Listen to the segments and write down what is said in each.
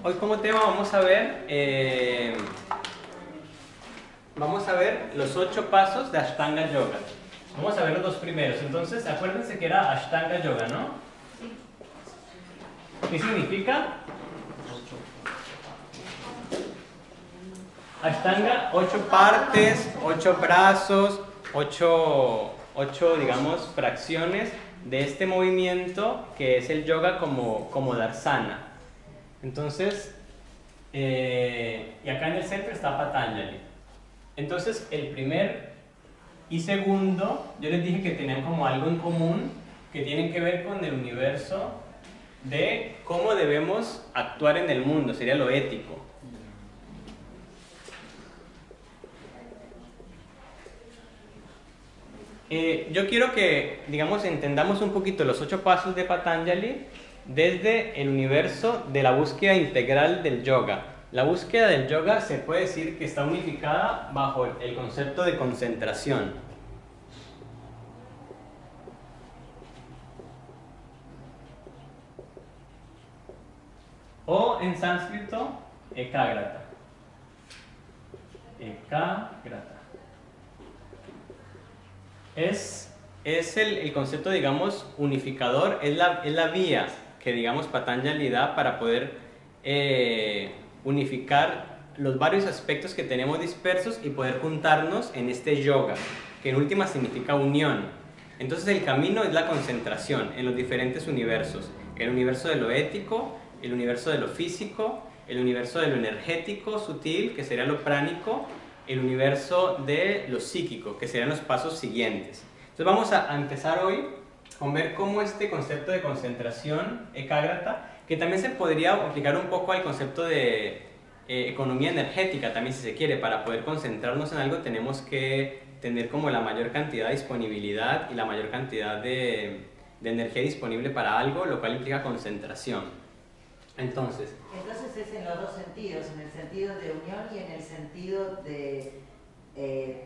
Hoy como tema vamos a ver los 8 pasos de Ashtanga Yoga. Vamos a ver los dos primeros. Entonces, acuérdense que era Ashtanga Yoga, ¿no? ¿Qué significa? Ashtanga, 8 partes, 8 brazos, 8 digamos, fracciones de este movimiento que es el yoga como Darsana. Entonces, y acá en el centro está Patanjali. Entonces, el primer y segundo, yo les dije que tenían como algo en común, que tienen que ver con el universo de cómo debemos actuar en el mundo, sería lo ético. Yo quiero que, digamos, entendamos un poquito los 8 pasos de Patanjali desde el universo de la búsqueda integral del yoga. La búsqueda del yoga se puede decir que está unificada bajo el concepto de concentración. O en sánscrito, ekagrata. Ekagrata. Es el concepto, digamos, unificador, es la vía que, digamos, Patanjali da para poder unificar los varios aspectos que tenemos dispersos y poder juntarnos en este yoga, que en última significa unión. Entonces el camino es la concentración en los diferentes universos, el universo de lo ético, el universo de lo físico, el universo de lo energético sutil, que sería lo pránico, el universo de lo psíquico, que serían los pasos siguientes. Entonces vamos a empezar hoy con ver cómo este concepto de concentración, ekagrata, que también se podría aplicar un poco al concepto de economía energética, también si se quiere. Para poder concentrarnos en algo tenemos que tener como la mayor cantidad de disponibilidad y la mayor cantidad de energía disponible para algo, lo cual implica concentración. Entonces es en los dos sentidos, en el sentido de unión y en el sentido de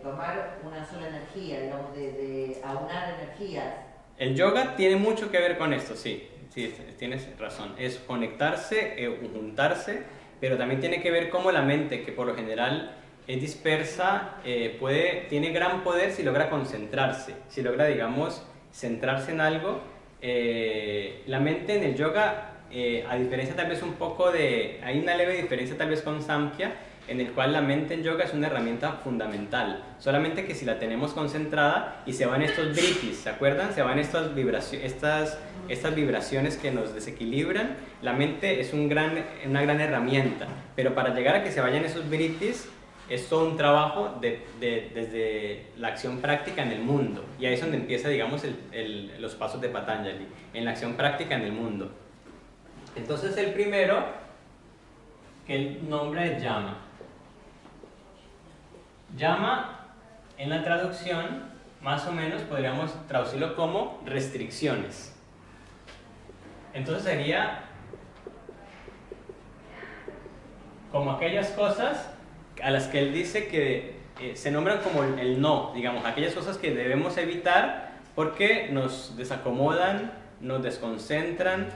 tomar una sola energía, digamos, de aunar energías. El yoga tiene mucho que ver con esto, sí, tienes razón. Es conectarse, juntarse, pero también tiene que ver cómo la mente, que por lo general es dispersa, tiene gran poder si logra concentrarse, si logra, digamos, centrarse en algo. La mente en el yoga, a diferencia tal vez un poco hay una leve diferencia tal vez con Samkhya, en el cual la mente en yoga es una herramienta fundamental, solamente que si la tenemos concentrada y se van estos vrittis, ¿se acuerdan? Se van estas vibraciones que nos desequilibran, la mente es una gran herramienta, pero para llegar a que se vayan esos vrittis es todo un trabajo desde la acción práctica en el mundo, y ahí es donde empieza, digamos, los pasos de Patanjali, en la acción práctica en el mundo. Entonces el primero, que el nombre es Yama. Yama, en la traducción, más o menos podríamos traducirlo como restricciones. Entonces sería como aquellas cosas a las que él dice que se nombran como el no, digamos, aquellas cosas que debemos evitar porque nos desacomodan, nos desconcentran,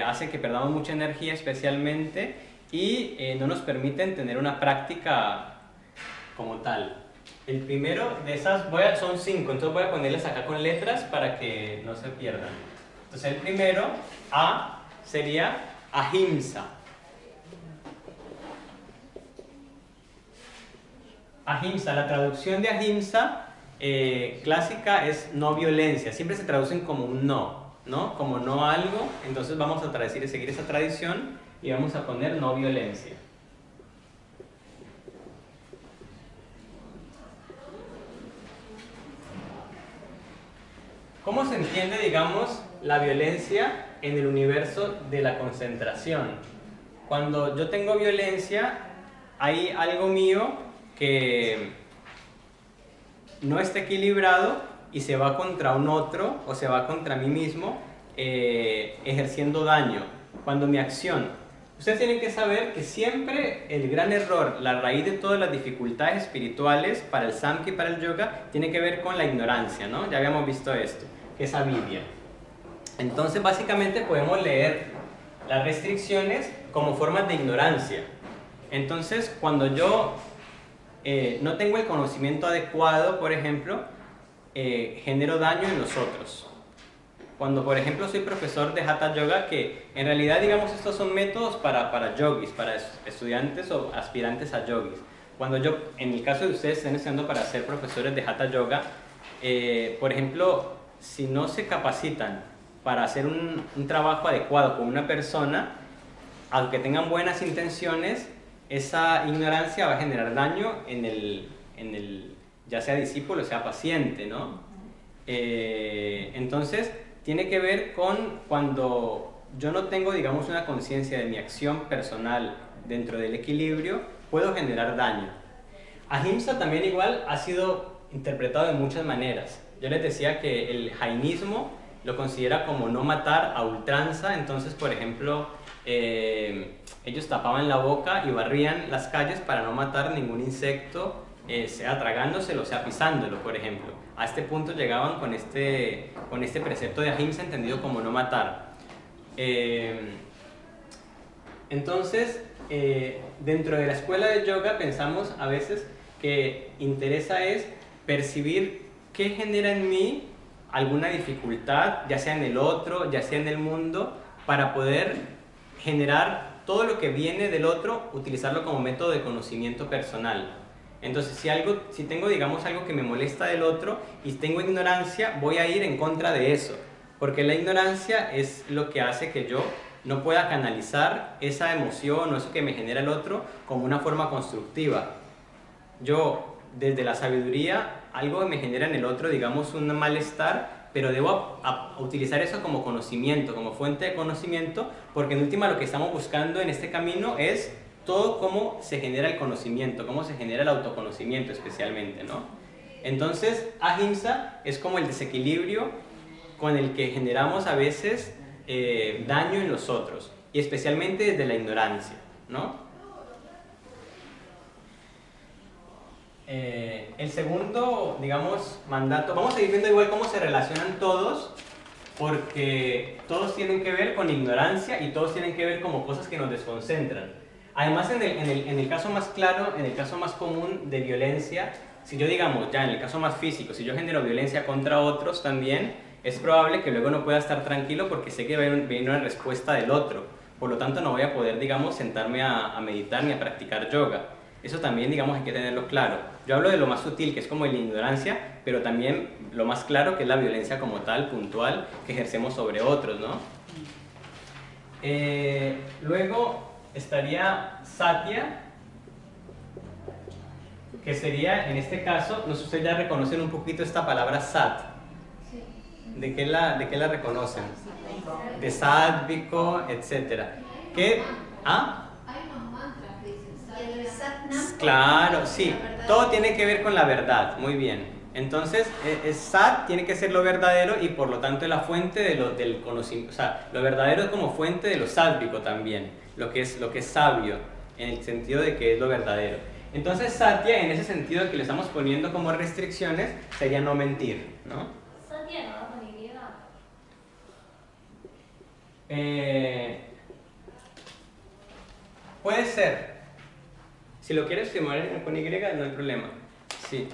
hacen que perdamos mucha energía especialmente y no nos permiten tener una práctica como tal. El primero de esas, son 5, entonces voy a ponerles acá con letras para que no se pierdan. Entonces el primero, A, sería ahimsa. Ahimsa, la traducción de ahimsa clásica es no violencia, siempre se traducen como un no, ¿no? Como no a algo, entonces vamos a seguir esa tradición y vamos a poner no violencia. ¿Cómo se entiende, digamos, la violencia en el universo de la concentración? Cuando yo tengo violencia, hay algo mío que no está equilibrado y se va contra un otro o se va contra mí mismo, ejerciendo daño. Cuando mi acción... Ustedes tienen que saber que siempre el gran error, la raíz de todas las dificultades espirituales para el Samkhya y para el yoga, tiene que ver con la ignorancia, ¿no? Ya habíamos visto esto, que es avidya. Entonces, básicamente podemos leer las restricciones como formas de ignorancia. Entonces, cuando yo no tengo el conocimiento adecuado, por ejemplo, genero daño en los otros. Cuando, por ejemplo, soy profesor de Hatha Yoga, que en realidad, digamos, estos son métodos para yogis, para estudiantes o aspirantes a yogis. Cuando yo, en el caso de ustedes, estén estudiando para ser profesores de Hatha Yoga, por ejemplo, si no se capacitan para hacer un trabajo adecuado con una persona, aunque tengan buenas intenciones, esa ignorancia va a generar daño en el ya sea discípulo o sea paciente, ¿no? Entonces, tiene que ver con cuando yo no tengo, digamos, una conciencia de mi acción personal dentro del equilibrio, puedo generar daño. Ahimsa también igual ha sido interpretado de muchas maneras. Yo les decía que el jainismo lo considera como no matar a ultranza, entonces, por ejemplo, ellos tapaban la boca y barrían las calles para no matar ningún insecto, sea tragándoselo, sea pisándolo, por ejemplo. A este punto llegaban con este precepto de ahimsa entendido como no matar. Entonces, dentro de la escuela de yoga pensamos a veces que interesa es percibir qué genera en mí alguna dificultad, ya sea en el otro, ya sea en el mundo, para poder generar todo lo que viene del otro, utilizarlo como método de conocimiento personal. Entonces, si tengo, digamos, algo que me molesta del otro y tengo ignorancia, voy a ir en contra de eso, porque la ignorancia es lo que hace que yo no pueda canalizar esa emoción o eso que me genera el otro como una forma constructiva. Yo, desde la sabiduría, algo me genera en el otro, digamos, un malestar, pero debo utilizar eso como conocimiento, como fuente de conocimiento, porque en última lo que estamos buscando en este camino es todo cómo se genera el conocimiento, cómo se genera el autoconocimiento especialmente, ¿no? Entonces, ahimsa es como el desequilibrio con el que generamos a veces daño en los otros, y especialmente desde la ignorancia, ¿no? El segundo, digamos, mandato, vamos a ir viendo igual cómo se relacionan todos, porque todos tienen que ver con ignorancia y todos tienen que ver como cosas que nos desconcentran. Además, en el caso más claro, en el caso más común de violencia, si yo, digamos, ya en el caso más físico, si yo genero violencia contra otros también, es probable que luego no pueda estar tranquilo porque sé que viene una respuesta del otro. Por lo tanto, no voy a poder, digamos, sentarme a meditar ni a practicar yoga. Eso también, digamos, hay que tenerlo claro. Yo hablo de lo más sutil, que es como la ignorancia, pero también lo más claro, que es la violencia como tal, puntual, que ejercemos sobre otros, ¿no? Luego estaría satya, que sería, en este caso, no sé si ustedes ya reconocen un poquito esta palabra sat. ¿De qué la reconocen? De sádvico, etc. ¿Qué? ¿Ah? Claro, sí. Todo tiene que ver con la verdad. Muy bien. Entonces, sat tiene que ser lo verdadero y por lo tanto es la fuente del conocimiento. O sea, lo verdadero es como fuente de lo sádvico también. Lo que es sabio, en el sentido de que es lo verdadero. Entonces, satya, en ese sentido que le estamos poniendo como restricciones, sería no mentir, ¿no? Satya no con Y. Puede ser. Si lo quieres firmar con Y, no hay problema. Sí.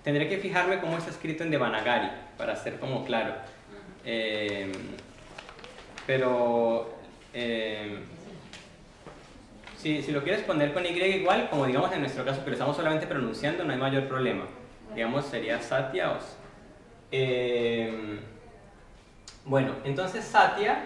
Tendré que fijarme cómo está escrito en Devanagari, para ser como claro. Pero si lo quieres poner con Y igual, como digamos en nuestro caso, que lo estamos solamente pronunciando, no hay mayor problema. Digamos, sería Satya o... bueno, entonces Satya,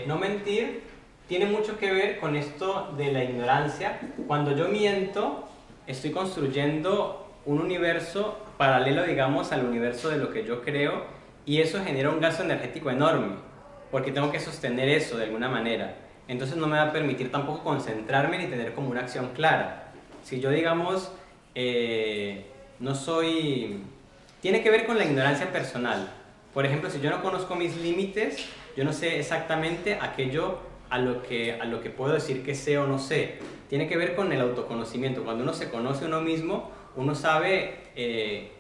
no mentir, tiene mucho que ver con esto de la ignorancia. Cuando yo miento, estoy construyendo un universo paralelo, digamos, al universo de lo que yo creo, y eso genera un gasto energético enorme, porque tengo que sostener eso de alguna manera. Entonces no me va a permitir tampoco concentrarme ni tener como una acción clara. Si yo, digamos, no soy... Tiene que ver con la ignorancia personal. Por ejemplo, si yo no conozco mis límites, yo no sé exactamente aquello a lo que puedo decir que sé o no sé. Tiene que ver con el autoconocimiento. Cuando uno se conoce a uno mismo, uno sabe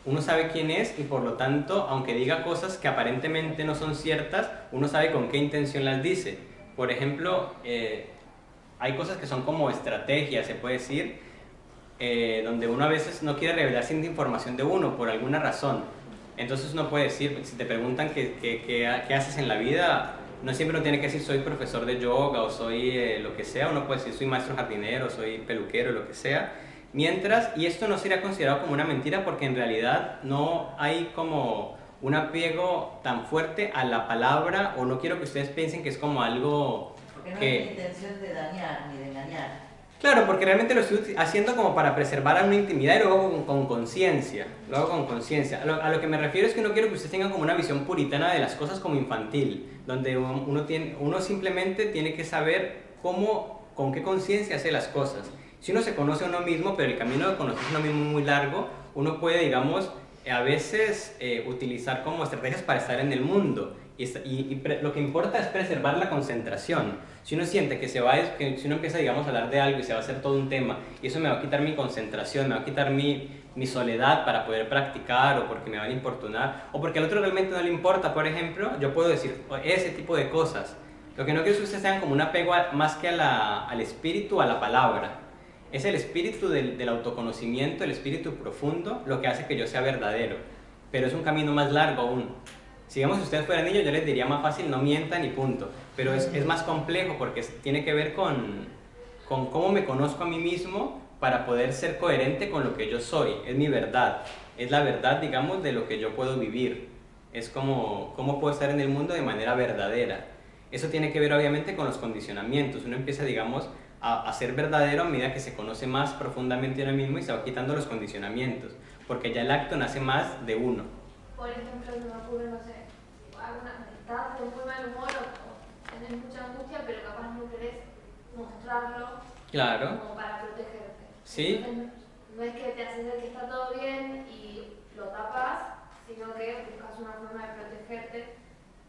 uno sabe quién es y por lo tanto, aunque diga cosas que aparentemente no son ciertas, uno sabe con qué intención las dice. Por ejemplo, hay cosas que son como estrategias, se puede decir, donde uno a veces no quiere revelar cierta información de uno por alguna razón. Entonces uno puede decir, si te preguntan qué haces en la vida, no siempre uno tiene que decir soy profesor de yoga o soy lo que sea, uno puede decir soy maestro jardinero, soy peluquero, lo que sea. Mientras, y esto no sería considerado como una mentira porque en realidad no hay como un apego tan fuerte a la palabra, o no quiero que ustedes piensen que es como algo Porque no que... hay intención de dañar ni de engañar. Claro, porque realmente lo estoy haciendo como para preservar a una intimidad y luego con conciencia. Lo hago con conciencia. A lo que me refiero es que no quiero que ustedes tengan como una visión puritana de las cosas como infantil, donde uno simplemente tiene que saber con qué conciencia hace las cosas. Si uno se conoce a uno mismo, pero el camino de conocerse a uno mismo es muy largo, uno puede, digamos, a veces utilizar como estrategias para estar en el mundo. Lo que importa es preservar la concentración. Si uno siente que si uno empieza, digamos, a hablar de algo y se va a hacer todo un tema, y eso me va a quitar mi concentración, me va a quitar mi soledad para poder practicar, o porque me van a importunar, o porque al otro realmente no le importa, por ejemplo, yo puedo decir ese tipo de cosas. Lo que no quiero es que ustedes tengan como un apego más que al espíritu, a la palabra. Es el espíritu del autoconocimiento, el espíritu profundo, lo que hace que yo sea verdadero. Pero es un camino más largo aún. Si digamos si ustedes fueran niños, yo les diría más fácil, no mientan y punto. Pero es más complejo porque tiene que ver con cómo me conozco a mí mismo para poder ser coherente con lo que yo soy. Es mi verdad. Es la verdad, digamos, de lo que yo puedo vivir. Es como cómo puedo estar en el mundo de manera verdadera. Eso tiene que ver obviamente con los condicionamientos. Uno empieza, digamos, a ser verdadero a medida que se conoce más profundamente a uno mismo y se va quitando los condicionamientos. Porque ya el acto nace más de uno. Por ejemplo, se me ocurre, no sé, estás de muy mal humor o tenés mucha angustia, pero capaz no querés mostrarlo, claro, como para protegerte. ¿sí? Entonces, no es que te haces ver que está todo bien y lo tapas, sino que buscas una forma de protegerte.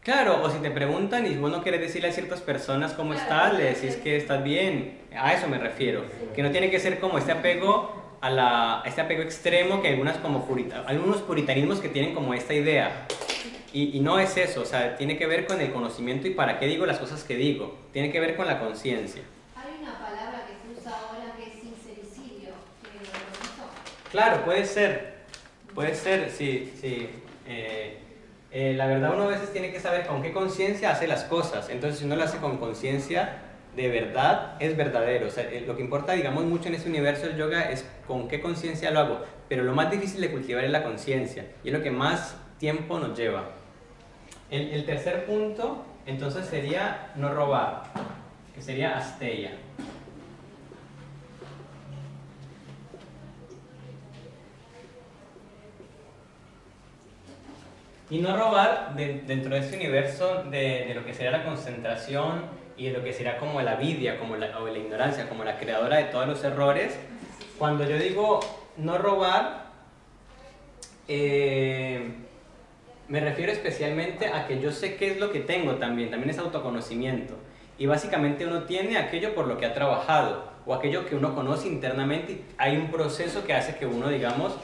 Claro, o si te preguntan y vos no querés decirle a ciertas personas cómo Claro, estás, le decís que estás bien. A eso me refiero. Sí. Que no tiene que ser como este apego este apego extremo que algunos puritanismos que tienen como esta idea. Y no es eso, o sea, tiene que ver con el conocimiento y para qué digo las cosas que digo. Tiene que ver con la conciencia. Hay una palabra que se usa ahora que es sincericidio, que lo hizo. Claro, puede ser, sí, sí. La verdad uno a veces tiene que saber con qué conciencia hace las cosas. Entonces si uno lo hace con conciencia de verdad, es verdadero. O sea, lo que importa, digamos, mucho en este universo del yoga es con qué conciencia lo hago. Pero lo más difícil de cultivar es la conciencia. Y es lo que más tiempo nos lleva. El tercer punto, entonces, sería no robar, que sería asteya. Y no robar dentro de este universo de lo que sería la concentración y de lo que sería como la avidia, o la ignorancia, como la creadora de todos los errores. Cuando yo digo no robar, me refiero especialmente a que yo sé qué es lo que tengo también es autoconocimiento. Y básicamente uno tiene aquello por lo que ha trabajado, o aquello que uno conoce internamente, y hay un proceso que hace que uno, digamos,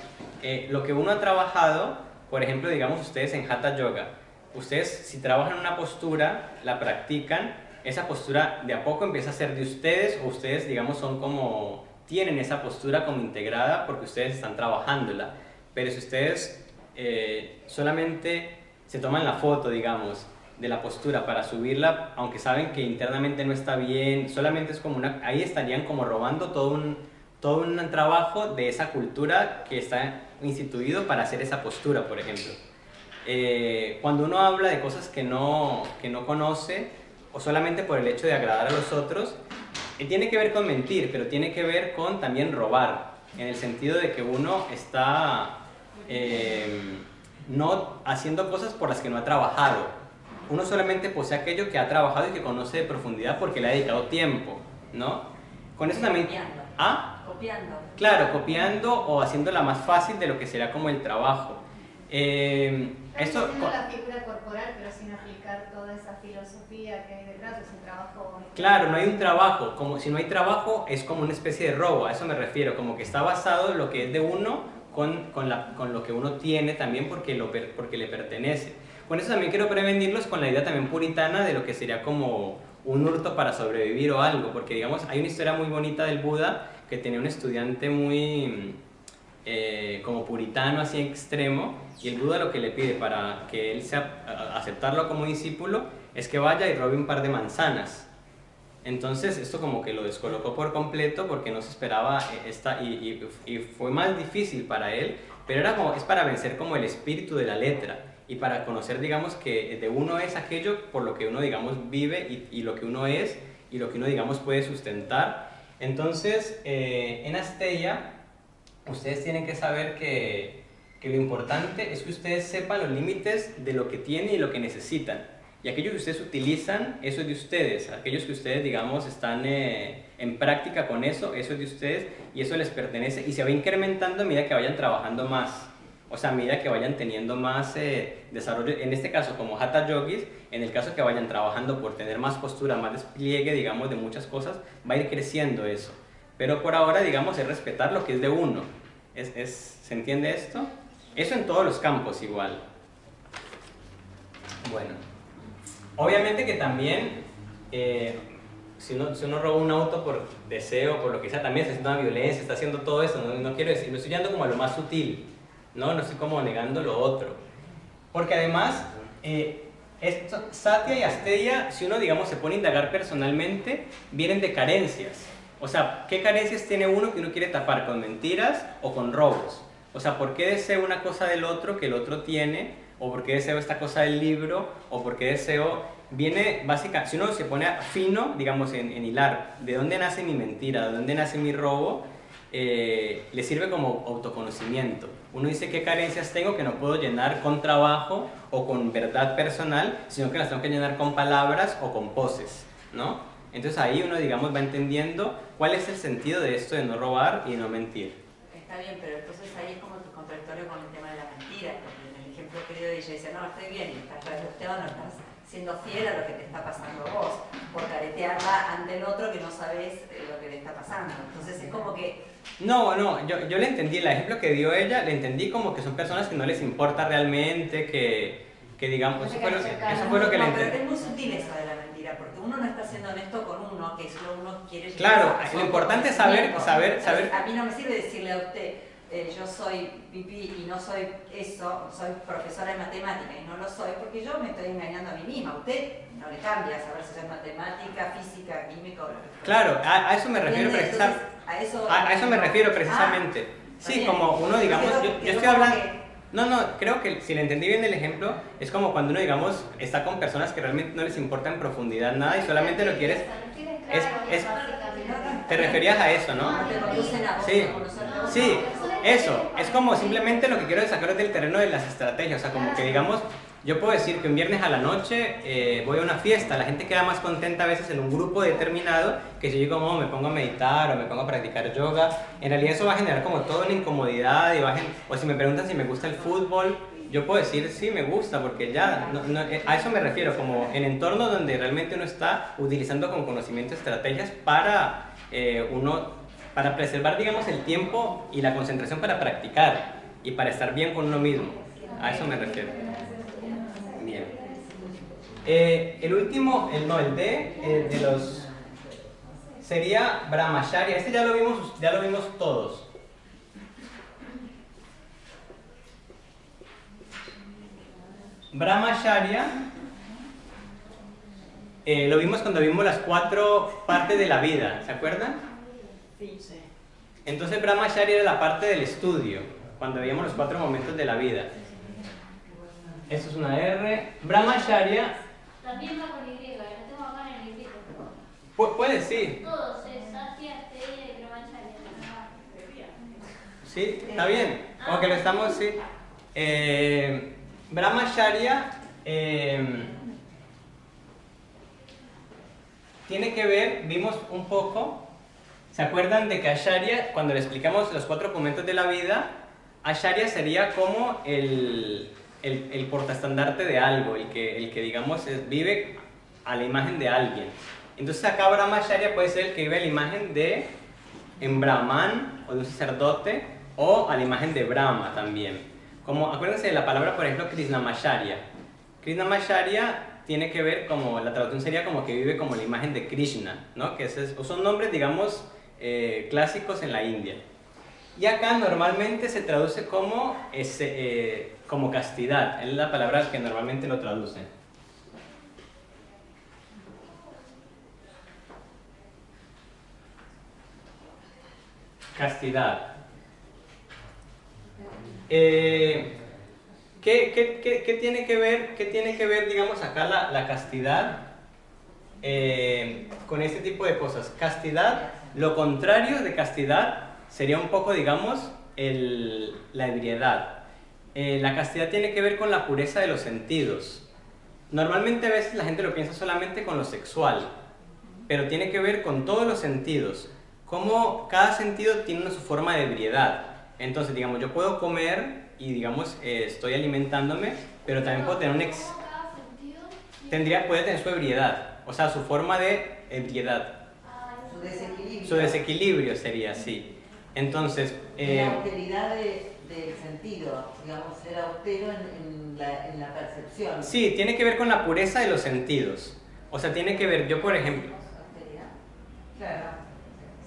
lo que uno ha trabajado. Por ejemplo, digamos ustedes en Hatha Yoga, ustedes si trabajan una postura, la practican, esa postura de a poco empieza a ser de ustedes, o ustedes, digamos, tienen esa postura como integrada porque ustedes están trabajándola. Pero si ustedes solamente se toman la foto, digamos, de la postura para subirla, aunque saben que internamente no está bien, solamente es como ahí estarían como robando todo un trabajo de esa cultura que está instituido para hacer esa postura, por ejemplo. Cuando uno habla de cosas que no conoce, o solamente por el hecho de agradar a los otros, tiene que ver con mentir, pero tiene que ver con también robar, en el sentido de que uno está no haciendo cosas por las que no ha trabajado. Uno solamente posee aquello que ha trabajado y que conoce de profundidad porque le ha dedicado tiempo, ¿no? Con eso también... Copiando. ¿Ah? Copiando. Claro, copiando o haciéndola más fácil de lo que será como el trabajo. Estás haciendo la figura corporal, pero sin aplicar toda esa filosofía que hay detrás, ese trabajo. Claro, no hay un trabajo. Si no hay trabajo, es como una especie de robo, a eso me refiero, como que está basado en lo que es de uno con lo que uno tiene también porque le pertenece. Con eso también quiero prevenirlos con la idea también puritana de lo que sería como un hurto para sobrevivir o algo, porque digamos hay una historia muy bonita del Buda que tenía un estudiante muy como puritano así extremo, y el Buda lo que le pide para que él aceptarlo como discípulo es que vaya y robe un par de manzanas. Entonces esto como que lo descolocó por completo porque no se esperaba y fue más difícil para él, pero era como, es para vencer como el espíritu de la letra y para conocer, digamos, que de uno es aquello por lo que uno, digamos, vive y lo que uno es y lo que uno, digamos, puede sustentar. Entonces, en Asteya, ustedes tienen que saber que lo importante es que ustedes sepan los límites de lo que tienen y lo que necesitan. Y aquello que ustedes utilizan, eso es de ustedes. Aquellos que ustedes, digamos, están en práctica con eso, eso es de ustedes y eso les pertenece y se va incrementando a medida que vayan trabajando más. O sea, a medida que vayan teniendo más desarrollo, en este caso como Hatha Yogis, en el caso que vayan trabajando por tener más postura, más despliegue, digamos, de muchas cosas, va a ir creciendo eso. Pero por ahora, digamos, es respetar lo que es de uno. ¿Se entiende esto? Eso en todos los campos igual. Bueno. Obviamente que también, si uno roba un auto por deseo, por lo que sea, también está haciendo una violencia, está haciendo todo eso, no quiero decir, lo estoy yendo como a lo más sutil, no estoy como negando lo otro. Porque además, Satya y Asteya, si uno, digamos, se pone a indagar personalmente, vienen de carencias. O sea, ¿qué carencias tiene uno que uno quiere tapar con mentiras o con robos? O sea, ¿por qué deseo una cosa del otro que el otro tiene? ¿O por qué deseo esta cosa del libro? ¿O por qué deseo...? Viene básicamente, si uno se pone fino, digamos, en hilar, ¿de dónde nace mi mentira? ¿De dónde nace mi robo? Le sirve como autoconocimiento. Uno dice qué carencias tengo que no puedo llenar con trabajo o con verdad personal, sino que las tengo que llenar con palabras o con poses, ¿no? Entonces ahí uno, digamos, va entendiendo cuál es el sentido de esto de no robar y no mentir. Está bien, pero entonces ahí es como tu contradictorio con el tema de la mentira, porque en el ejemplo querido de ella dice, no, estoy bien, y estás rebusteado, no estás siendo fiel a lo que te está pasando a vos, por caretearla ante el otro que no sabes lo que le está pasando. Entonces es como que... No, yo le entendí, el ejemplo que dio ella, le entendí como que son personas que no les importa realmente, que digamos, eso fue lo que le entendí. Pero es muy sutil eso de la mentira, porque uno no está siendo honesto con uno, que solo uno quiere llegar. Claro, lo importante es saber. A mí no me sirve decirle a usted, yo soy pipí y no soy eso, soy profesora de matemática y no lo soy, porque yo me estoy engañando a mí misma. Usted no le cambia saber si es matemática, física, química o lo que sea. Claro, a eso me refiero precisamente. A eso me refiero precisamente. Sí, como uno, digamos, yo estoy hablando... No, creo que si le entendí bien el ejemplo, es como cuando uno, digamos, está con personas que realmente no les importa en profundidad nada y solamente lo quieres... Te referías a eso, ¿no? Sí, eso. Es como simplemente lo que quiero sacar del terreno de las estrategias. O sea, como que, digamos, yo puedo decir que un viernes a la noche voy a una fiesta. La gente queda más contenta a veces en un grupo determinado que si yo como me pongo a meditar o me pongo a practicar yoga. En realidad eso va a generar como toda una incomodidad o si me preguntan si me gusta el fútbol, yo puedo decir sí me gusta porque ya, a eso me refiero, como en entornos donde realmente uno está utilizando con conocimiento estrategias para para preservar, digamos, el tiempo y la concentración para practicar y para estar bien con uno mismo. A eso me refiero. Bien. El último, el D de los sería Brahmacharya. Este ya lo vimos todos. Brahmacharya lo vimos cuando vimos las 4 partes de la vida, ¿se acuerdan? Sí. Entonces Brahmacharya era la parte del estudio, cuando veíamos los 4 momentos de la vida. Esto es una R. Brahmacharya... También va con Y, la tengo acá en el librito. Puede, sí. Todos, Satya, Asteya y Brahmacharya. Sí, está bien. Como que lo estamos, sí. Brahmacharya tiene que ver, vimos un poco, ¿se acuerdan de que Acharya, cuando le explicamos los 4 momentos de la vida, Acharya sería como el portaestandarte de algo, el que digamos vive a la imagen de alguien. Entonces acá Brahmacharya puede ser el que vive a la imagen de un brahman o de un sacerdote o a la imagen de Brahma también. Como, acuérdense de la palabra, por ejemplo, Krishnamacharya. Krishnamacharya tiene que ver como, la traducción sería como que vive como la imagen de Krishna, ¿no? Que son nombres, digamos, clásicos en la India. Y acá normalmente se traduce como castidad, es la palabra que normalmente lo traducen. Castidad. ¿Qué tiene que ver, digamos, acá la castidad con este tipo de cosas? Castidad, lo contrario de castidad sería un poco, digamos, la ebriedad. La castidad tiene que ver con la pureza de los sentidos. Normalmente a veces la gente lo piensa solamente con lo sexual, pero tiene que ver con todos los sentidos. Como cada sentido tiene su forma de ebriedad. Entonces, digamos, yo puedo comer y, digamos, estoy alimentándome, pero también puedo tener puede tener su ebriedad, o sea, su forma de ebriedad. Su desequilibrio. Su desequilibrio sería así. Entonces, la austeridad del sentido, digamos, ser austero en la percepción. Sí, tiene que ver con la pureza de los sentidos. O sea, tiene que ver, yo por ejemplo... ¿Austeridad? Claro.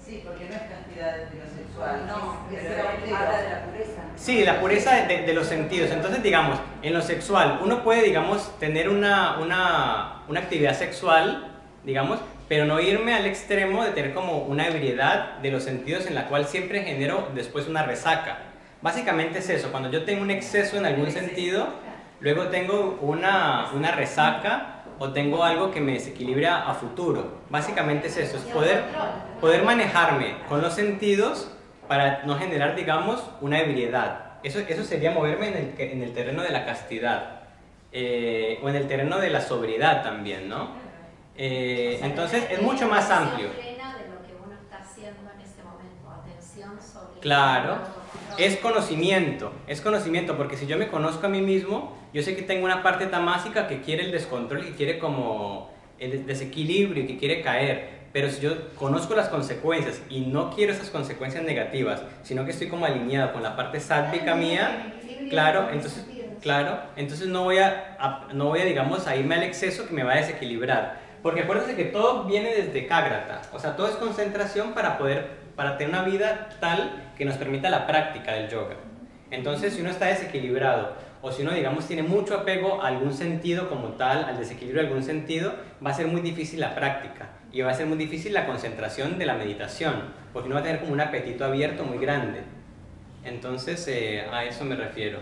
Sí, porque no es castidad de lo sexual. No, pero habla de la pureza. Sí, la pureza de los sentidos. Entonces, digamos, en lo sexual, uno puede, digamos, tener una actividad sexual, digamos, pero no irme al extremo de tener como una ebriedad de los sentidos en la cual siempre genero después una resaca. Básicamente es eso, cuando yo tengo un exceso en algún sentido, luego tengo una resaca o tengo algo que me desequilibra a futuro. Básicamente es eso, es poder manejarme con los sentidos para no generar, digamos, una ebriedad. Eso sería moverme en el terreno de la castidad o en el terreno de la sobriedad también, ¿no? Entonces es mucho más amplio. Plena de lo que uno está haciendo en ese momento, atención sobre... Claro, es conocimiento, porque si yo me conozco a mí mismo, yo sé que tengo una parte tamásica que quiere el descontrol, que quiere como el desequilibrio, que quiere caer, pero si yo conozco las consecuencias y no quiero esas consecuencias negativas, sino que estoy como alineado con la parte sádvica mía, claro, entonces no voy a, digamos, a irme al exceso que me va a desequilibrar. Porque acuérdense que todo viene desde Kágrata, o sea, todo es concentración para tener una vida tal que nos permita la práctica del yoga. Entonces, si uno está desequilibrado, o si uno, digamos, tiene mucho apego a algún sentido como tal, al desequilibrio de algún sentido, va a ser muy difícil la práctica, y va a ser muy difícil la concentración de la meditación, porque uno va a tener como un apetito abierto muy grande. Entonces, a eso me refiero.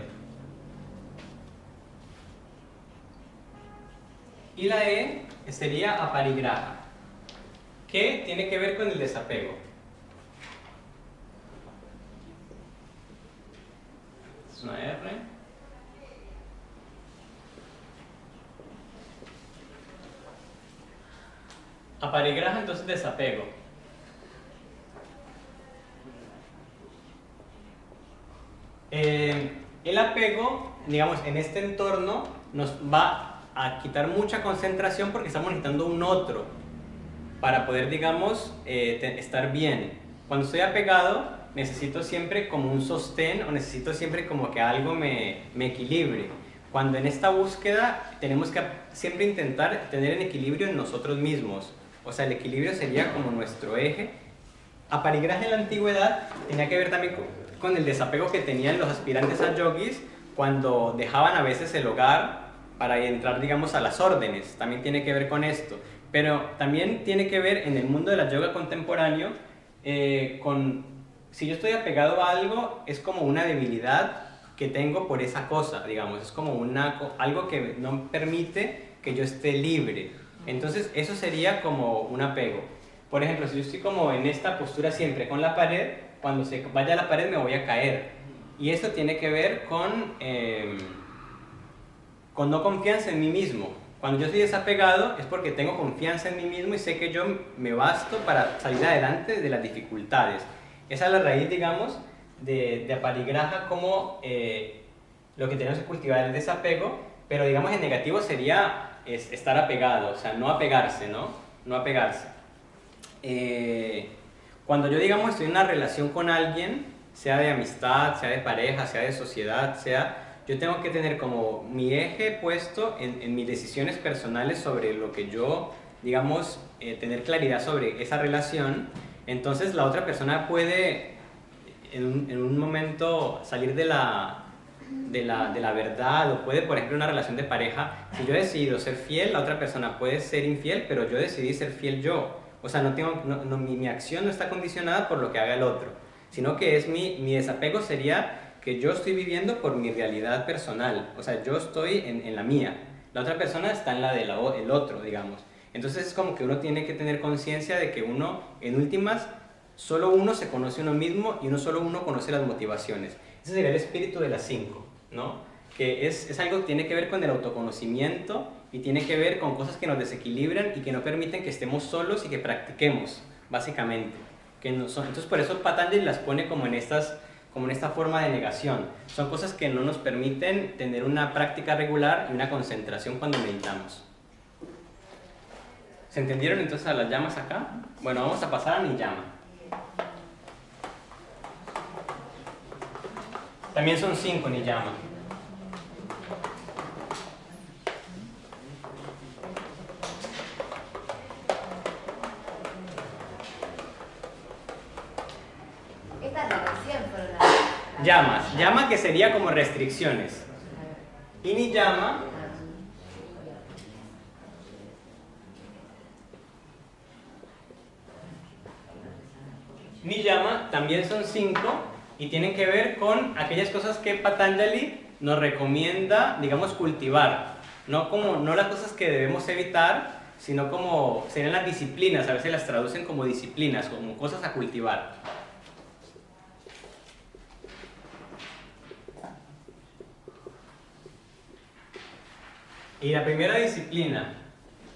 Y la E sería aparigraha, que tiene que ver con el desapego. Es una R. Aparigraha, entonces desapego. El apego, digamos, en este entorno nos va a quitar mucha concentración porque estamos necesitando un otro para poder, digamos, estar bien. Cuando estoy apegado, necesito siempre como un sostén o necesito siempre como que algo me equilibre. Cuando en esta búsqueda tenemos que siempre intentar tener el equilibrio en nosotros mismos. O sea, el equilibrio sería como nuestro eje. Aparigraha en la antigüedad tenía que ver también con el desapego que tenían los aspirantes a yogis cuando dejaban a veces el hogar para entrar, digamos, a las órdenes. También tiene que ver con esto. Pero también tiene que ver en el mundo de la yoga contemporáneo si yo estoy apegado a algo, es como una debilidad que tengo por esa cosa, digamos. Es como algo que no permite que yo esté libre. Entonces, eso sería como un apego. Por ejemplo, si yo estoy como en esta postura siempre con la pared, cuando se vaya a la pared me voy a caer. Y esto tiene que ver con no confianza en mí mismo. Cuando yo estoy desapegado es porque tengo confianza en mí mismo y sé que yo me basto para salir adelante de las dificultades. Esa es la raíz, digamos, de aparigraha, como lo que tenemos que cultivar el desapego, pero digamos en negativo sería estar apegado, o sea, no apegarse, ¿no? No apegarse. Cuando yo, digamos, estoy en una relación con alguien, sea de amistad, sea de pareja, sea de sociedad, yo tengo que tener como mi eje puesto en mis decisiones personales sobre lo que yo, digamos, tener claridad sobre esa relación. Entonces la otra persona puede en un momento salir de la verdad, o puede, por ejemplo, una relación de pareja, si yo he decidido ser fiel, la otra persona puede ser infiel, pero yo decidí ser fiel yo. O sea, mi acción no está condicionada por lo que haga el otro, sino que es mi desapego sería que yo estoy viviendo por mi realidad personal. O sea, yo estoy en la mía, la otra persona está en la del otro, digamos. Entonces es como que uno tiene que tener conciencia de que uno, en últimas, solo uno se conoce a uno mismo y solo uno conoce las motivaciones. Ese sería el espíritu de las 5, ¿no? Que es algo que tiene que ver con el autoconocimiento y tiene que ver con cosas que nos desequilibran y que no permiten que estemos solos y que practiquemos, básicamente. Entonces por eso Patanjali las pone como en esta forma de negación. Son cosas que no nos permiten tener una práctica regular y una concentración cuando meditamos. ¿Se entendieron entonces a las llamas acá? Bueno, vamos a pasar a mi llama. También son 5 niyama. Estas de recién fueron las Llamas. Llama que sería como restricciones. Y niyama también son 5 y tienen que ver con aquellas cosas que Patanjali nos recomienda, digamos, cultivar. No las cosas que debemos evitar, sino como serían las disciplinas. A veces las traducen como disciplinas, como cosas a cultivar. Y la primera disciplina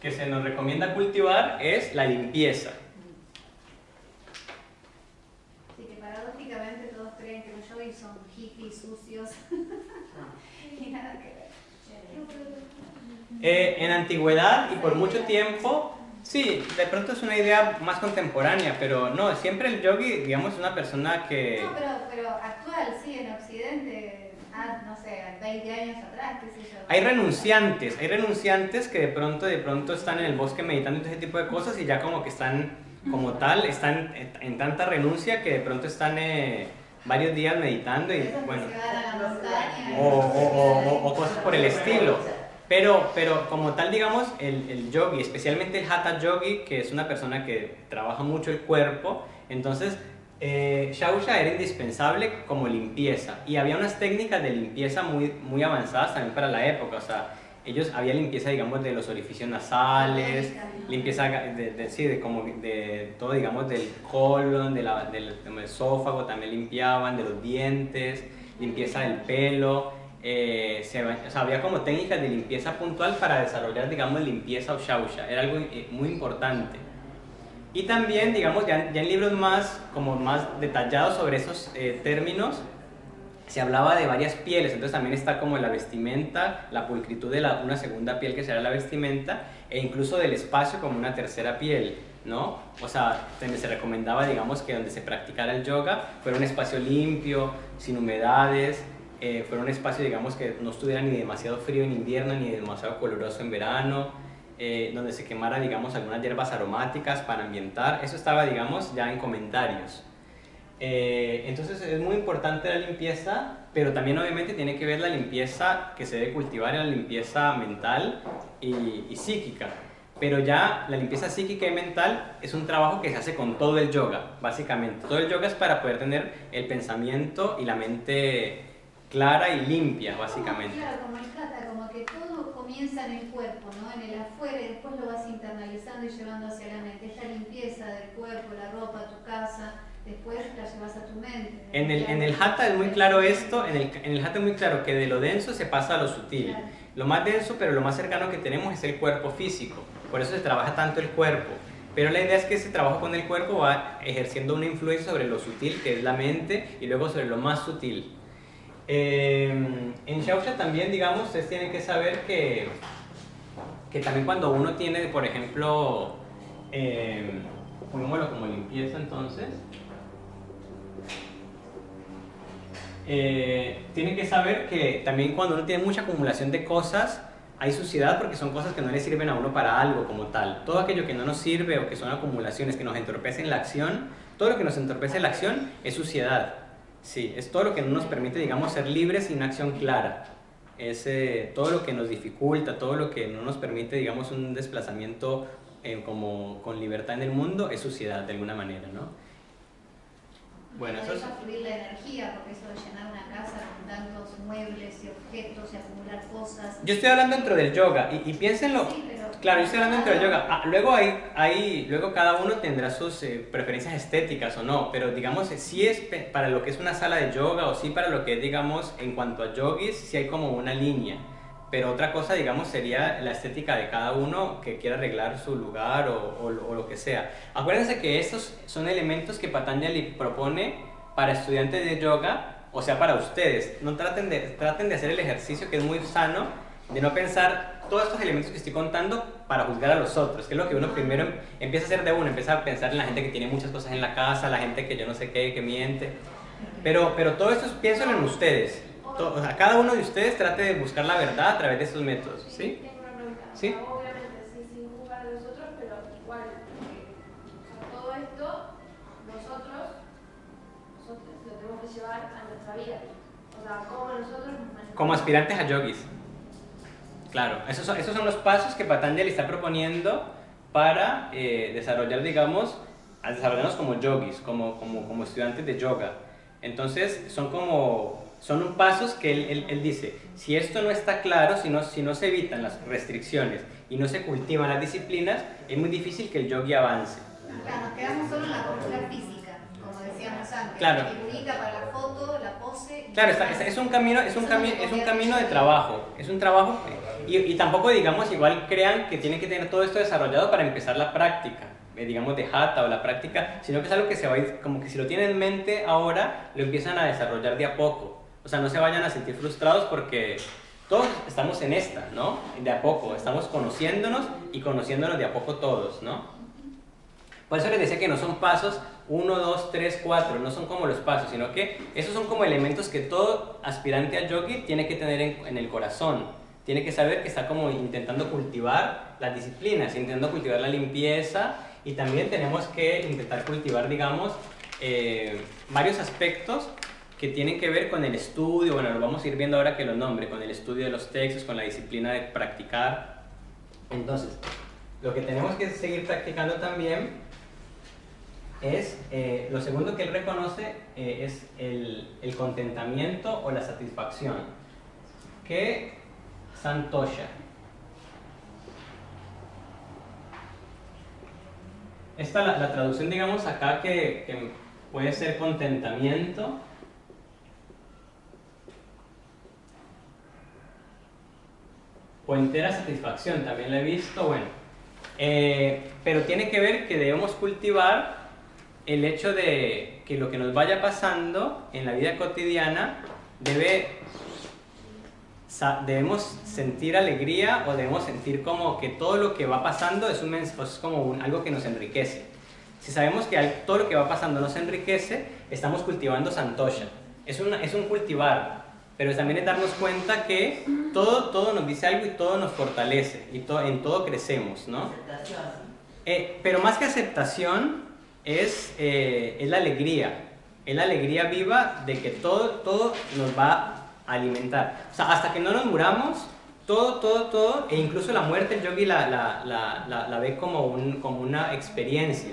que se nos recomienda cultivar es la limpieza. Sí, que paradójicamente todos creen que los yogis son hippies, sucios y nada que ver. En antigüedad y por mucho tiempo, sí, de pronto es una idea más contemporánea, pero no, siempre el yogi, digamos, es una persona que... No, pero actual, sí, en Occidente, no sé, 20 años atrás, qué sé yo. Hay renunciantes que de pronto están en el bosque meditando y todo ese tipo de cosas y ya como que están, como tal, están en tanta renuncia que de pronto están varios días meditando y bueno... Se van a la montaña. O cosas por el estilo. Pero como tal, digamos, el yogi, especialmente el hatha yogi, que es una persona que trabaja mucho el cuerpo, entonces Shausha era indispensable como limpieza. Y había unas técnicas de limpieza muy avanzadas también para la época. O sea, había limpieza, digamos, de los orificios nasales, limpieza de todo, digamos, del colon, del esófago, también limpiaban, de los dientes, limpieza del pelo. Había como técnicas de limpieza puntual para desarrollar, digamos, limpieza o shausha. Era algo muy importante. Y también, digamos, ya en libros más detallados sobre esos términos, se hablaba de varias pieles. Entonces también está como la vestimenta, la pulcritud de una segunda piel que será la vestimenta, e incluso del espacio como una tercera piel, ¿no? O sea, se recomendaba, digamos, que donde se practicara el yoga fuera un espacio limpio, sin humedades, fuera un espacio, digamos, que no estuviera ni demasiado frío en invierno ni demasiado caluroso en verano, donde se quemara, digamos, algunas hierbas aromáticas para ambientar. Eso estaba, digamos, ya en comentarios. Entonces es muy importante la limpieza, pero también obviamente tiene que ver la limpieza que se debe cultivar en la limpieza mental y psíquica. Pero ya la limpieza psíquica y mental es un trabajo que se hace con todo el yoga, básicamente. Todo el yoga es para poder tener el pensamiento y la mente clara y limpia, básicamente. Claro, como el hatha, como que todo comienza en el cuerpo, ¿no? En el afuera, y después lo vas internalizando y llevando hacia la mente. Esta limpieza del cuerpo, la ropa, tu casa, después la llevas a tu mente. En el hatha es muy claro esto, en el hatha es muy claro que de lo denso se pasa a lo sutil. Claro. Lo más denso, pero lo más cercano que tenemos es el cuerpo físico. Por eso se trabaja tanto el cuerpo. Pero la idea es que ese trabajo con el cuerpo va ejerciendo una influencia sobre lo sutil, que es la mente, y luego sobre lo más sutil. En Shausha también, digamos, ustedes tienen que saber que también cuando uno tiene, por ejemplo, pongámoslo como limpieza entonces, tiene que saber que también cuando uno tiene mucha acumulación de cosas, hay suciedad porque son cosas que no le sirven a uno para algo como tal. Todo aquello que no nos sirve o que son acumulaciones que nos entorpecen la acción, todo lo que nos entorpece la acción es suciedad. Sí, es todo lo que no nos permite, digamos, ser libres sin una acción clara. Es todo lo que nos dificulta, todo lo que no nos permite, digamos, un desplazamiento como con libertad en el mundo, es suciedad de alguna manera, ¿no? Bueno, eso es... deja fluir la energía, porque eso de llenar una casa con tantos muebles y objetos y acumular cosas. Yo estoy hablando dentro del yoga y piénsenlo. Sí, pero claro, yo estoy hablando dentro del yoga. Luego cada uno tendrá sus preferencias estéticas o no, pero digamos, sí es para lo que es una sala de yoga o sí para lo que es, digamos, en cuanto a yogis, sí hay como una línea. Pero otra cosa, digamos, sería la estética de cada uno que quiera arreglar su lugar o lo que sea. Acuérdense que estos son elementos que Patanjali propone para estudiantes de yoga, o sea, para ustedes. No traten de hacer el ejercicio, que es muy sano, de no pensar todos estos elementos que estoy contando para juzgar a los otros, que es lo que uno primero empieza a hacer de uno, empieza a pensar en la gente que tiene muchas cosas en la casa, la gente que yo no sé qué, que miente. Pero todo esto piénsenlo en ustedes. O sea, cada uno de ustedes trate de buscar la verdad a través de estos métodos, ¿sí? Tengo una pregunta. ¿Sí? O sea, obviamente, sí, sin juzgar a los otros, pero igual, o sea, todo esto, nosotros lo tenemos que llevar a nuestra vida. O sea, cómo nosotros nos manejamos. Como aspirantes a yogis. Claro, esos son los pasos que Patanjali está proponiendo para desarrollar, digamos, a desarrollarnos como yogis, como estudiantes de yoga. Entonces, son pasos que él dice, si esto no está claro, si no se evitan las restricciones y no se cultivan las disciplinas, es muy difícil que el yogi avance. claro, nos quedamos solo en la postura física, como decíamos antes. Claro. La figurita para la foto, la pose. Claro, es un camino de trabajo, es un trabajo y tampoco, digamos, igual crean que tienen que tener todo esto desarrollado para empezar la práctica, digamos, de hatha o la práctica, sino que es algo que se va a ir, como que si lo tienen en mente ahora, lo empiezan a desarrollar de a poco. O sea, no se vayan a sentir frustrados porque todos estamos en esta, ¿no? De a poco, estamos conociéndonos y conociéndonos de a poco todos, ¿no? Por eso les decía que no son pasos 1, 2, 3, 4, no son como los pasos, sino que esos son como elementos que todo aspirante al yogi tiene que tener en el corazón. Tiene que saber que está como intentando cultivar las disciplinas, intentando cultivar la limpieza y también tenemos que intentar cultivar, digamos, varios aspectos que tienen que ver con el estudio, bueno, lo vamos a ir viendo ahora que lo nombre, con el estudio de los textos, con la disciplina de practicar. Entonces, lo que tenemos que seguir practicando también es, lo segundo que él reconoce es el contentamiento o la satisfacción, que santosha. Esta la traducción, digamos, acá que puede ser contentamiento, o entera satisfacción, también la he visto, bueno. Pero tiene que ver que debemos cultivar el hecho de que lo que nos vaya pasando en la vida cotidiana debemos sentir alegría o debemos sentir como que todo lo que va pasando es como algo que nos enriquece. Si sabemos que todo lo que va pasando nos enriquece, estamos cultivando santosha. Es un cultivar. Pero también es darnos cuenta que todo nos dice algo y todo nos fortalece y en todo crecemos, ¿no? Aceptación. Pero más que aceptación es la alegría. Es la alegría viva de que todo nos va a alimentar. O sea, hasta que no nos muramos, todo, e incluso la muerte el yogi la ve como una experiencia.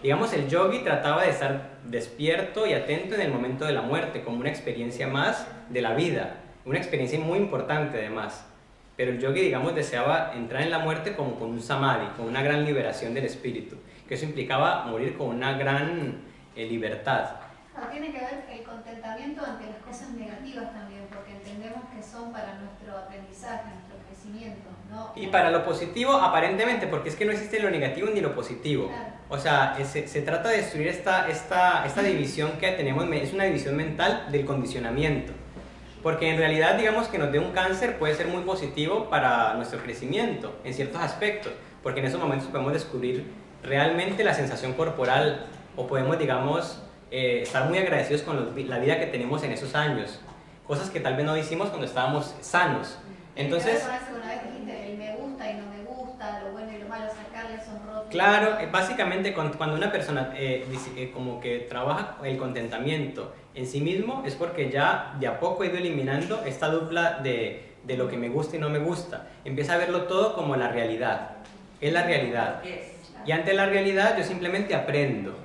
Digamos, el yogi trataba de estar despierto y atento en el momento de la muerte, como una experiencia más de la vida, una experiencia muy importante además. Pero el yogi, digamos, deseaba entrar en la muerte como con un samadhi, con una gran liberación del espíritu, que eso implicaba morir con una gran libertad. Tiene que ver el contentamiento ante las cosas negativas también, porque entendemos que son para nuestro aprendizaje, nuestro crecimiento, ¿no? Y para lo positivo, aparentemente, porque es que no existe lo negativo ni lo positivo. Claro. O sea, se trata de destruir esta división que tenemos, es una división mental del condicionamiento. Porque en realidad, digamos, que nos dé un cáncer puede ser muy positivo para nuestro crecimiento, en ciertos aspectos, porque en esos momentos podemos descubrir realmente la sensación corporal, o podemos, digamos, estar muy agradecidos con la vida que tenemos en esos años, cosas que tal vez no hicimos cuando estábamos sanos. Entonces, una vez dijiste el me gusta y no me gusta, lo bueno y lo malo, sacarle esos rótulos. claro, básicamente cuando una persona como que trabaja el contentamiento en sí mismo, es porque ya de a poco ha ido eliminando esta dupla de lo que me gusta y no me gusta. Empieza a verlo todo como la realidad. Es la realidad. Y ante la realidad yo simplemente aprendo,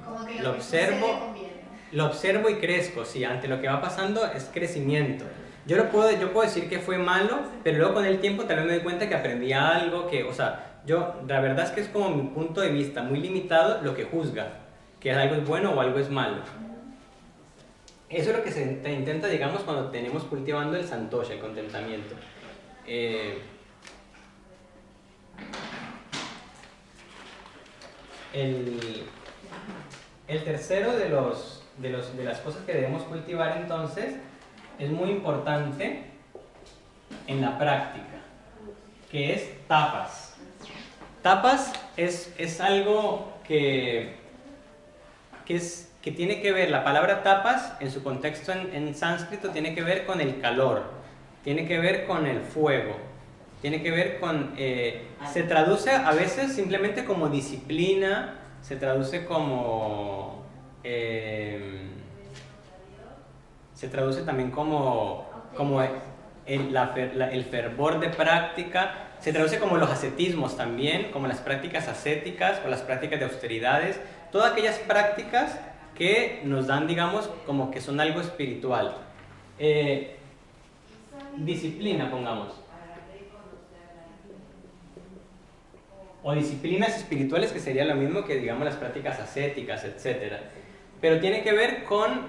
lo observo y crezco. Sí, ante lo que va pasando es crecimiento. Yo puedo decir que fue malo, pero luego con el tiempo tal vez me doy cuenta que aprendí algo, o sea, la verdad es que es como mi punto de vista muy limitado lo que juzga, que algo es bueno o algo es malo. Eso es lo que se intenta, digamos, cuando tenemos cultivando el santosha, el contentamiento. El tercero de las cosas que debemos cultivar entonces es muy importante en la práctica, que es tapas. Tapas es algo que tiene que ver, la palabra tapas en su contexto en sánscrito tiene que ver con el calor, tiene que ver con el fuego, tiene que ver con, se traduce a veces simplemente como disciplina, se traduce como, se traduce también como el fervor de práctica, se traduce como los ascetismos también, como las prácticas ascéticas o las prácticas de austeridades, todas aquellas prácticas que nos dan, digamos, como que son algo espiritual. Disciplina, pongamos. O disciplinas espirituales, que sería lo mismo que, digamos, las prácticas ascéticas, etc. Pero tiene que ver con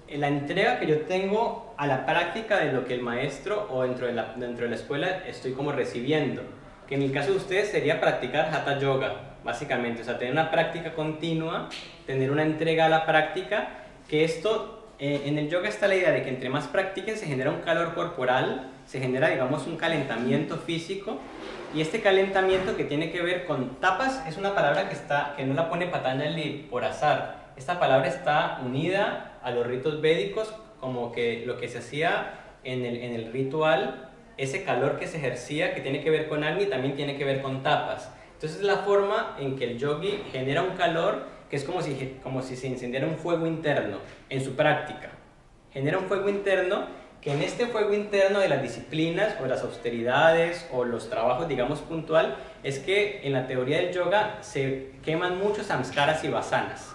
la entrega que yo tengo a la práctica de lo que el maestro o dentro de la escuela estoy como recibiendo. Que en el caso de ustedes sería practicar Hatha Yoga, básicamente. O sea, tener una práctica continua, tener una entrega a la práctica, que esto, en el yoga está la idea de que entre más practiquen se genera un calor corporal, se genera, digamos, un calentamiento físico, y este calentamiento que tiene que ver con tapas es una palabra que no la pone Patanjali por azar. Esta palabra está unida a los ritos védicos, como que lo que se hacía en el ritual, ese calor que se ejercía, que tiene que ver con Agni, también tiene que ver con tapas. Entonces es la forma en que el yogi genera un calor que es como si se encendiera un fuego interno en su práctica. Genera un fuego interno que en este fuego interno de las disciplinas o las austeridades o los trabajos, digamos, puntual, es que en la teoría del yoga se queman muchos samskaras y vasanas.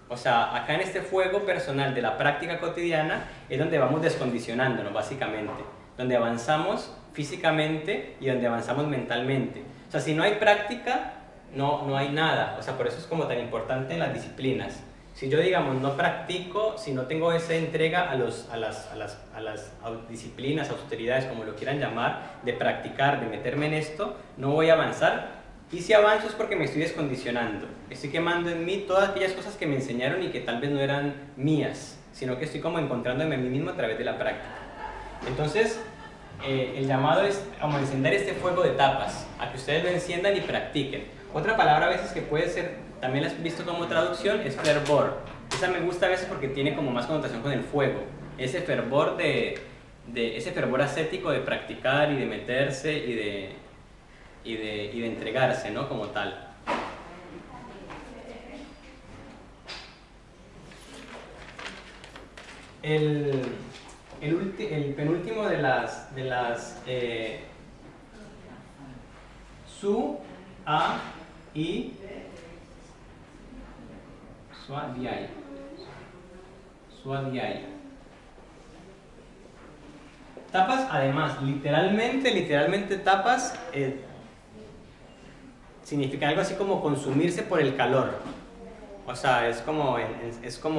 O sea, acá en este fuego personal de la práctica cotidiana es donde vamos descondicionándonos, básicamente, donde avanzamos físicamente y donde avanzamos mentalmente. O sea, si no hay práctica, no hay nada. O sea, por eso es como tan importante en las disciplinas. Si yo, digamos, no practico, si no tengo esa entrega a las disciplinas, austeridades, como lo quieran llamar, de practicar, de meterme en esto, no voy a avanzar. Y si avanzo es porque me estoy descondicionando. Estoy quemando en mí todas aquellas cosas que me enseñaron y que tal vez no eran mías, sino que estoy como encontrándome a mí mismo a través de la práctica. Entonces, el llamado es como encender este fuego de tapas, a que ustedes lo enciendan y practiquen. Otra palabra a veces que puede ser, también la he visto como traducción, es fervor. Esa me gusta a veces porque tiene como más connotación con el fuego. Ese fervor ese fervor ascético de practicar y de meterse y de entregarse, ¿no? Como tal. El penúltimo de las su, a, y Swadhyaya. Tapas, además, literalmente tapas significa algo así como consumirse por el calor. O sea, es como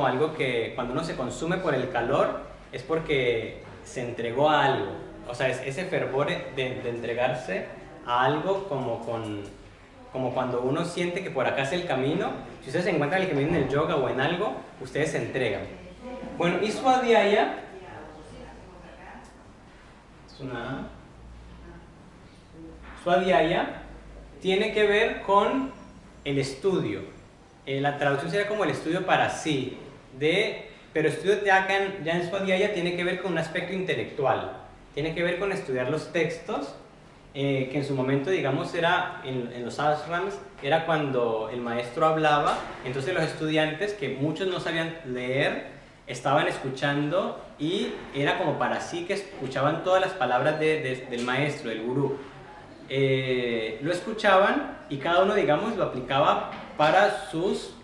algo que cuando uno se consume por el calor es porque se entregó a algo. O sea, es ese fervor de entregarse a algo como cuando uno siente que por acá es el camino. Si ustedes se encuentran el camino en el yoga o en algo, ustedes se entregan. Bueno, y Swadhyaya es Swadhyaya tiene que ver con el estudio. La traducción sería como el estudio para sí. pero estudio ya en Swadhyaya tiene que ver con un aspecto intelectual, tiene que ver con estudiar los textos, que en su momento, digamos, era en los ashrams, era cuando el maestro hablaba, entonces los estudiantes, que muchos no sabían leer, estaban escuchando y era como para sí que escuchaban todas las palabras del maestro, del gurú. Lo escuchaban y cada uno, digamos, lo aplicaba para sus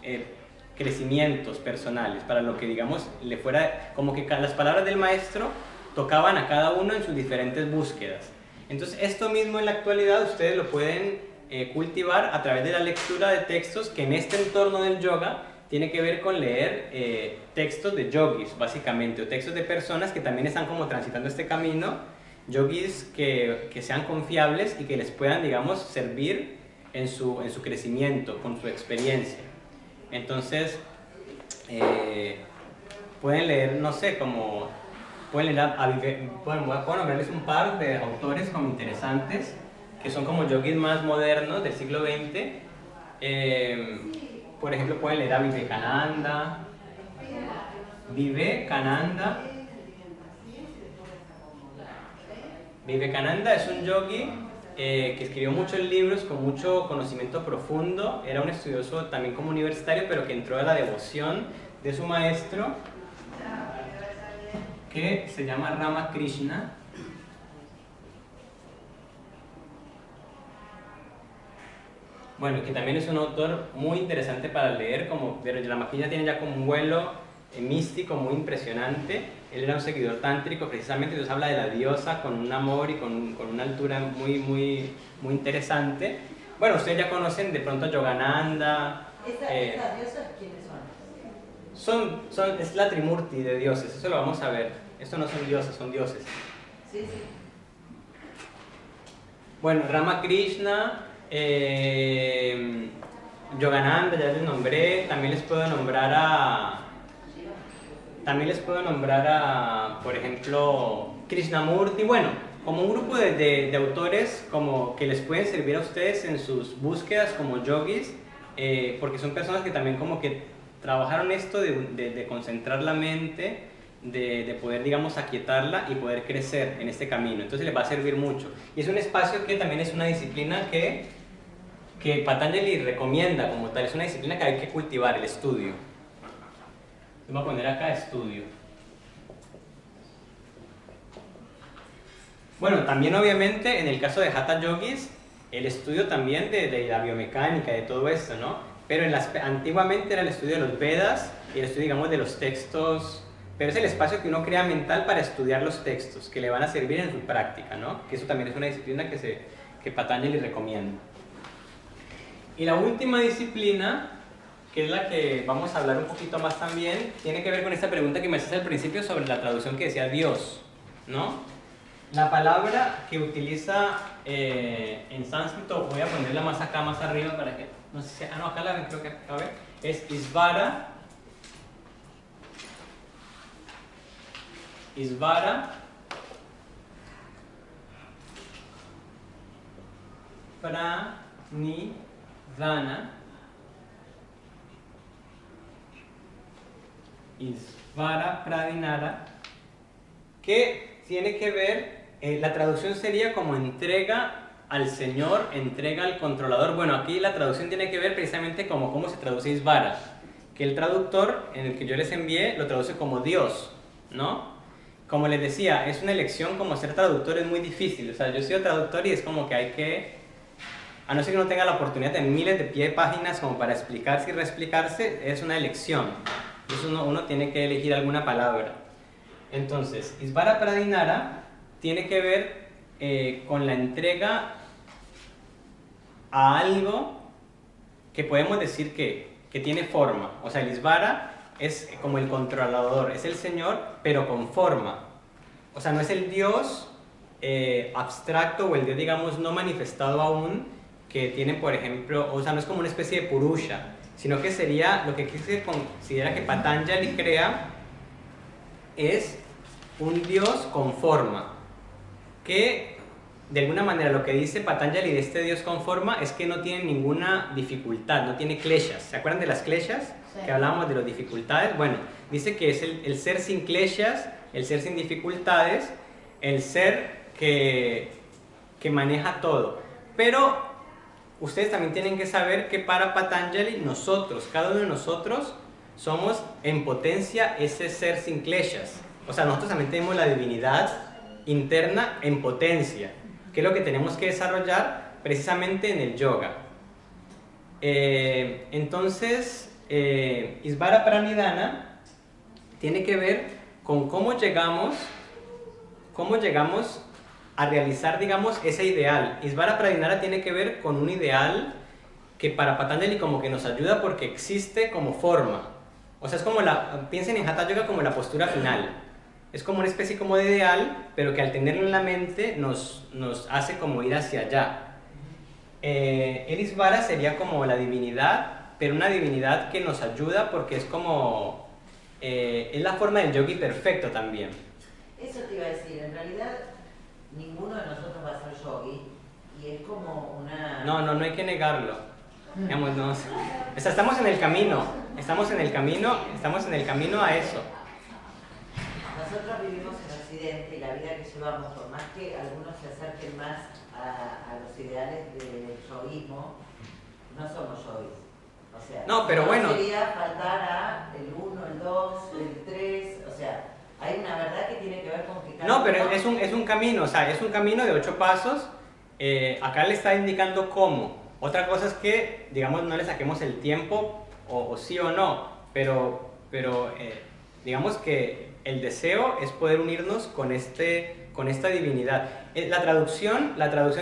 crecimientos personales, para lo que, digamos, le fuera, como que las palabras del maestro tocaban a cada uno en sus diferentes búsquedas. Entonces, esto mismo en la actualidad ustedes lo pueden cultivar a través de la lectura de textos que en este entorno del yoga tiene que ver con leer textos de yogis, básicamente, o textos de personas que también están como transitando este camino, yogis que sean confiables y que les puedan, digamos, servir en su crecimiento, con su experiencia. Entonces, pueden leer, no sé, como... Pueden leer puedo nombrarles un par de autores como interesantes, que son como yogis más modernos del siglo XX. Por ejemplo, pueden leer a Vivekananda. Vivekananda es un yogi que escribió muchos libros con mucho conocimiento profundo. Era un estudioso también como universitario, pero que entró a la devoción de su maestro, que se llama Ramakrishna. Bueno, que también es un autor muy interesante para leer, pero Ramakrishna tiene ya como un vuelo místico muy impresionante. Él era un seguidor tántrico precisamente, entonces habla de la diosa con un amor y con una altura muy interesante. Bueno, ustedes ya conocen de pronto a Yogananda. ¿Esas diosas quiénes son? Es la Trimurti de dioses, eso lo vamos a ver. Estos no son dioses, son dioses. Sí, sí. Bueno, Ramakrishna, Yogananda, ya les nombré. También les puedo nombrar a, por ejemplo, Krishnamurti. Bueno, como un grupo de autores como que les pueden servir a ustedes en sus búsquedas como yogis, porque son personas que también como que trabajaron esto de concentrar la mente, de poder, digamos, aquietarla y poder crecer en este camino. Entonces les va a servir mucho. Y es un espacio que también es una disciplina que Patanjali recomienda como tal. Es una disciplina que hay que cultivar, el estudio. Voy a poner acá estudio. Bueno, también obviamente en el caso de Hatha Yogis, el estudio también de la biomecánica, de todo esto, ¿no? Pero antiguamente era el estudio de los Vedas y el estudio, digamos, de los textos. Pero es el espacio que uno crea mental para estudiar los textos, que le van a servir en su práctica, ¿no? Que eso también es una disciplina que Patanjali recomienda. Y la última disciplina, que es la que vamos a hablar un poquito más también, tiene que ver con esta pregunta que me haces al principio sobre la traducción que decía Dios, ¿no? La palabra que utiliza en sánscrito, voy a ponerla más acá, más arriba, para que, no sé si, no, acá la ven, creo que acá, a ver, es Isvara. Pranidhana, Isvara Pradinara, que tiene que ver, la traducción sería como entrega al Señor, entrega al controlador. Bueno, aquí la traducción tiene que ver precisamente como cómo se traduce Isvara, que el traductor en el que yo les envié lo traduce como Dios, ¿no? Como les decía, es una elección, como ser traductor es muy difícil. O sea, yo he sido traductor y es como que hay que, a no ser que uno tenga la oportunidad de miles de pie de páginas como para explicarse y reexplicarse, es una elección. Entonces uno tiene que elegir alguna palabra. Entonces, Isvara Pradinara tiene que ver con la entrega a algo que podemos decir que tiene forma. O sea, el Isvara es como el controlador, es el Señor, pero con forma. O sea, no es el Dios abstracto o el Dios, digamos, no manifestado aún, que tiene, por ejemplo, o sea, no es como una especie de Purusha, sino que sería, lo que se considera que Patanjali crea, es un Dios con forma, que de alguna manera lo que dice Patanjali de este Dios con forma es que no tiene ninguna dificultad, no tiene kleshas. ¿Se acuerdan de las kleshas? Que hablábamos de las dificultades. Bueno, dice que es el ser sin kleshas, el ser sin dificultades, el ser que maneja todo. Pero ustedes también tienen que saber que para Patanjali nosotros, cada uno de nosotros, somos en potencia ese ser sin kleshas. O sea, nosotros también tenemos la divinidad interna en potencia, que es lo que tenemos que desarrollar precisamente en el yoga. Entonces, Isvara Pranidhana tiene que ver con cómo llegamos a realizar, digamos, ese ideal. Isvara Pranidhana tiene que ver con un ideal que para Patanjali como que nos ayuda porque existe como forma. O sea, es como piensen en Hatha Yoga como la postura final. Es como una especie como de ideal, pero que al tenerlo en la mente nos hace como ir hacia allá. El Isvara sería como la divinidad, pero una divinidad que nos ayuda porque es como... es la forma del yogi perfecto también. Eso te iba a decir, en realidad ninguno de nosotros va a ser yogi y es como una... No hay que negarlo. Digamos, no, o sea, estamos en el camino a eso. Nosotros vivimos en Occidente y la vida que llevamos, por más que algunos se acerquen más a los ideales del yoguismo, no somos yogis. O sea, no, pero bueno, sería faltar a el 1, el 2, el 3, o sea, hay una verdad que tiene que ver con que cada no, pero uno... es un camino, o sea, es un camino de 8 pasos. Acá le está indicando cómo. Otra cosa es que, digamos, no le saquemos el tiempo o sí o no, pero digamos que el deseo es poder unirnos con esta divinidad. La traducción,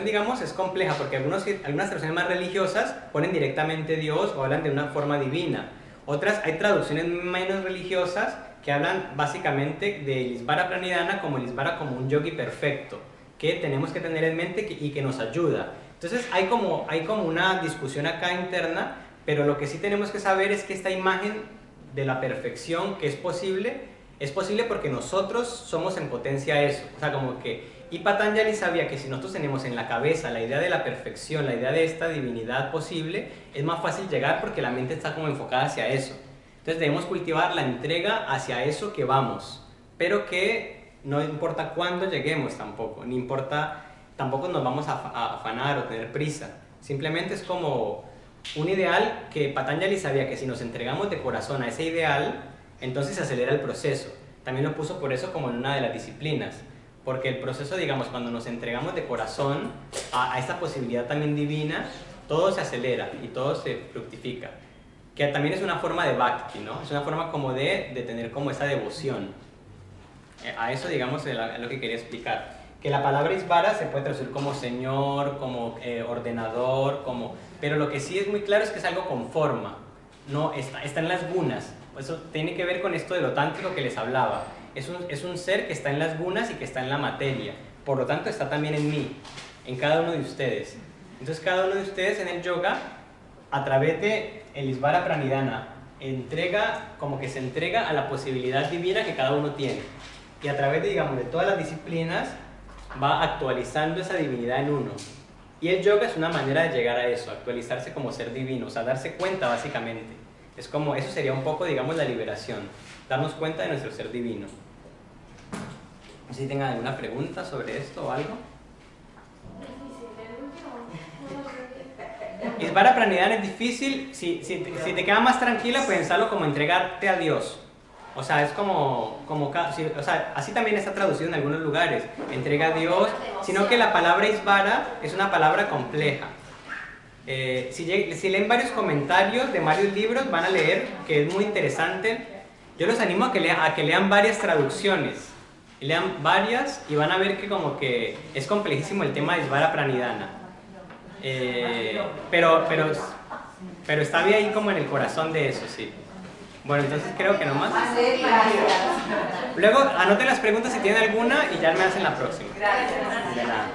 digamos, es compleja porque algunas traducciones más religiosas ponen directamente Dios o hablan de una forma divina. Otras, hay traducciones menos religiosas que hablan básicamente de Isvara Pranidhana como el Isvara como un yogi perfecto, que tenemos que tener en mente y que nos ayuda. Entonces hay como una discusión acá interna, pero lo que sí tenemos que saber es que esta imagen de la perfección que es posible porque nosotros somos en potencia eso. O sea, como que... Y Patanjali sabía que si nosotros tenemos en la cabeza la idea de la perfección, la idea de esta divinidad posible, es más fácil llegar porque la mente está como enfocada hacia eso. Entonces debemos cultivar la entrega hacia eso que vamos, pero que no importa cuándo lleguemos tampoco, ni importa, tampoco nos vamos a afanar o tener prisa. Simplemente es como un ideal que Patanjali sabía que si nos entregamos de corazón a ese ideal, entonces se acelera el proceso. También lo puso por eso como en una de las disciplinas, porque el proceso, digamos, cuando nos entregamos de corazón a esta posibilidad también divina, todo se acelera y todo se fructifica. Que también es una forma de bhakti, ¿no? Es una forma como de tener como esa devoción. A eso, digamos, es lo que quería explicar. Que la palabra Isvara se puede traducir como señor, como ordenador, pero lo que sí es muy claro es que es algo con forma. No, está en las gunas. Eso tiene que ver con esto de lo tántrico que les hablaba. Es un ser que está en las gunas y que está en la materia. Por lo tanto, está también en mí, en cada uno de ustedes. Entonces, cada uno de ustedes en el yoga, a través de el Isvara Pranidhana, como que se entrega a la posibilidad divina que cada uno tiene. Y a través de, digamos, de todas las disciplinas, va actualizando esa divinidad en uno. Y el yoga es una manera de llegar a eso, actualizarse como ser divino, o sea, darse cuenta básicamente. Es como, eso sería un poco, digamos, la liberación, darnos cuenta de nuestro ser divino. No sé si tengan alguna pregunta sobre esto o algo. Isvara Pranidhana es difícil, si te queda más tranquila, pues pensarlo como entregarte a Dios. O sea, es o sea, así también está traducido en algunos lugares, entrega a Dios, sino que la palabra Isvara es una palabra compleja. Si leen varios comentarios de varios libros, van a leer que es muy interesante. Yo los animo a que lean varias traducciones, lean varias y van a ver que como que es complejísimo el tema de Isvara Pranidhana. Pero está bien ahí como en el corazón de eso, sí. Bueno, entonces creo que nomás. Luego anoten las preguntas si tienen alguna y ya me hacen la próxima. Gracias. De nada.